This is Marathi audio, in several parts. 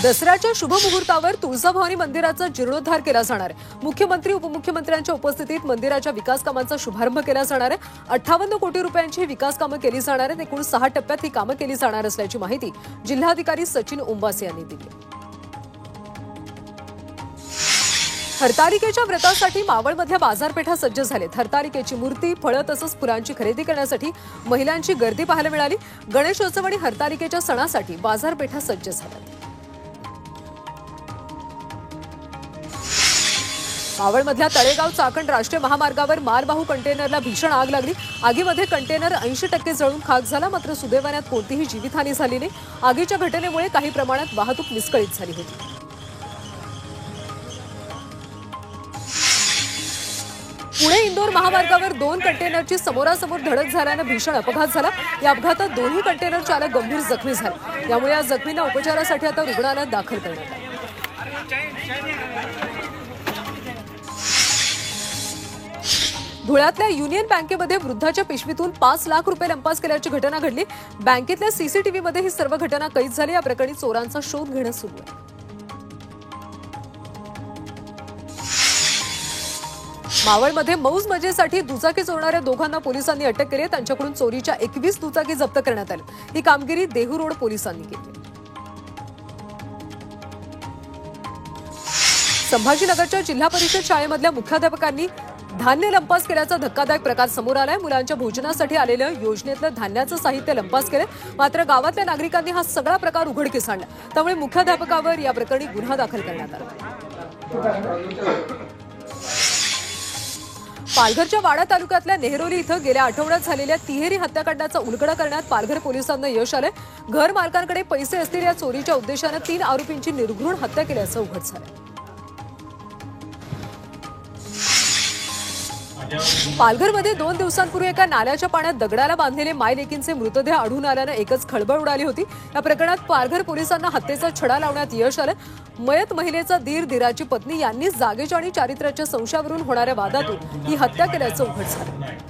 दसऱ्याच्या शुभ मुहूर्तावर तुळजाभवानी मंदिराचा जीर्णोद्धार केला जाणार आहे। मुख्यमंत्री उपमुख्यमंत्र्यांच्या उपस्थितीत मंदिराच्या विकास कामांचा शुभारंभ केला जाणार आहे। 58 कोटी रुपयांची विकास कामं केली जाणार आहेत। एकूण 6 टप्प्यात ही कामं केली जाणार असल्याची माहिती जिल्हाधिकारी सचिन उंबासे यांनी दिली। हरतालिकेच्या व्रतासाठी मावळमधल्या बाजारपेठा सज्ज झालेत। हरतालिकेची मूर्ती, फळं तसंच फुलांची खरेदी करण्यासाठी महिलांची गर्दी पाहायला मिळाली। गणेशोत्सव आणि हरतालिकेच्या सणासाठी बाजारपेठा सज्ज झाल्यात। मावळमधल्या तळेगाव चाकण राष्ट्रीय महामार्गावर मालवाहू कंटेनरला भीषण आग लागली। आगीमध्ये कंटेनर 80% जळून खाक झाला, मात्र सुदैवाने कोणतीही जीवितहानी झाली नाही। आगीच्या घटनेमुळे काही प्रमाणात वाहतूक विस्कळीत झाली होती। पुणे इंदोर महामार्गावर 2 कंटेनरची समोरासमोर धडक झाल्याने भीषण अपघात झाला। या अपघातात दोन्ही कंटेनर चालक गंभीर जखमी झाले। यामुळे या जखमींना उपचारासाठी आता रुग्णालयात दाखल करण्यात आले। धुळ्यातल्या युनियन बँकेमध्ये वृद्धाच्या पिशवीतून 5 लाख रुपये लंपास केल्याची घटना घडली। बँकेतल्या सीसीटीव्हीमध्ये ही सर्व घटना कैद झाली। या प्रकरणी चोरांचा शोध घेणं सुरू आहे। मावळमध्ये मौज मजेसाठी दुचाकी चोरणाऱ्या दोघांना पोलिसांनी अटक केली। त्यांच्याकडून चोरीच्या 21 दुचाकी जप्त करण्यात आल्या। ही कामगिरी देहू रोड पोलिसांनी केली। संभाजीनगरच्या जिल्हा परिषद शाळेमधल्या मुख्याध्यापकांनी धान्य लंपास केल्याचा धक्कादायक प्रकार समोर आलाय। मुलांच्या भोजनासाठी आलेलं योजनेतलं धान्याचं साहित्य लंपास केलं, मात्र गावातल्या नागरिकांनी हा सगळा प्रकार उघडकीस आणला। त्यामुळे मुख्याध्यापकावर या प्रकरणी गुन्हा दाखल करण्यात आला। पालघरच्या वाडा तालुक्यातल्या नेहरोली इथं गेल्या आठवड्यात झालेल्या तिहेरी हत्याकांडाचा उलगडा करण्यात पालघर पोलिसांना यश आलंय। घर मालकांकडे पैसे असतील या चोरीच्या उद्देशानं 3 आरोपींची निर्घृण हत्या केल्याचं उघड झालंय। पालघरमध्ये 2 दिवसांपूर्वी एका नाल्याच्या पाण्यात दगडाला बांधलेले मायलेकींचे मृतदेह आढळून आल्यानं एकच खळबळ उडाली होती। या प्रकरणात पालघर पोलिसांना हत्येचा छडा लावण्यात यश आलं। मयत महिलेचा दीर, दीराची पत्नी यांनी जागेच्या आणि चारित्र्याच्या संशयावरून होणाऱ्या वादातून ही हत्या केल्याचं उघड झालं।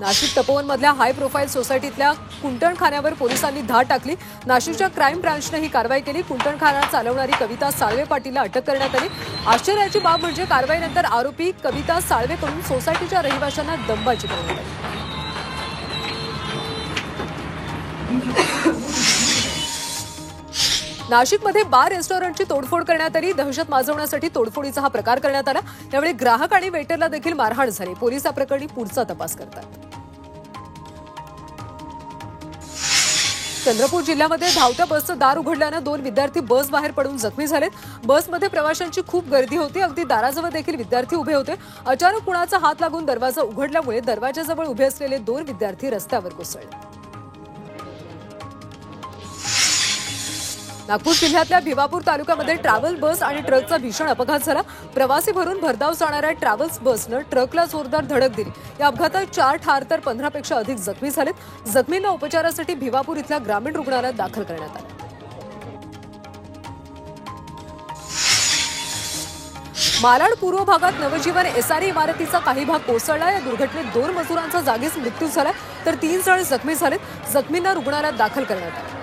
नाशिक तपोवनमधल्या हाय प्रोफाईल सोसायटीतल्या कुंटणखान्यावर पोलिसांनी धाड टाकली। नाशिकच्या क्राईम ब्रांचने ही कारवाई केली। कुंटणखाना चालवणारी कविता साळवे पाटीलला अटक करण्यात आली। आश्चर्याची बाब म्हणजे कारवाईनंतर आरोपी कविता साळवेकडून सोसायटीच्या रहिवाशांना दमबाजी करण्यात आली। नाशिकमध्ये बार रेस्टॉरंटची तोडफोड करण्यात आली। दहशत माजवण्यासाठी तोडफोडीचा हा प्रकार करण्यात आला। यावेळी ग्राहक आणि वेटरला देखील मारहाण झाली। पोलीस या प्रकरणी पुढचा तपास करतात। चंद्रपूर जिल्ह्यामध्ये धावत्या बसचं दार उघडल्यानं 2 विद्यार्थी बस बाहेर पडून जखमी झालेत। बसमध्ये प्रवाशांची खूप गर्दी होती। अगदी दाराजवळ देखील विद्यार्थी उभे होते। अचानक कुणाचा हात लागून दरवाजा उघडल्यामुळे दरवाजाजवळ उभे असलेले 2 विद्यार्थी रस्त्यावर कोसळले। नागपूर जिल्ह्यातल्या भिवापूर तालुक्यामध्ये ट्रॅव्हल बस आणि ट्रकचा भीषण अपघात झाला। प्रवासी भरून भरधाव जाणाऱ्या ट्रॅव्हल्स बसनं ट्रकला जोरदार धडक दिली। या अपघातात 4 ठार तर 15 पेक्षा अधिक जखमी झालेत। जखमींना उपचारासाठी भिवापूर इथल्या ग्रामीण रुग्णालयात दाखल करण्यात आलं। मालाड पूर्व भागात नवजीवन एसआरई इमारतीचा काही भाग कोसळला। या दुर्घटनेत 2 मजुरांचा जागीच मृत्यू झाला तर 3 जण जखमी झालेत। जखमींना रुग्णालयात दाखल करण्यात आलं।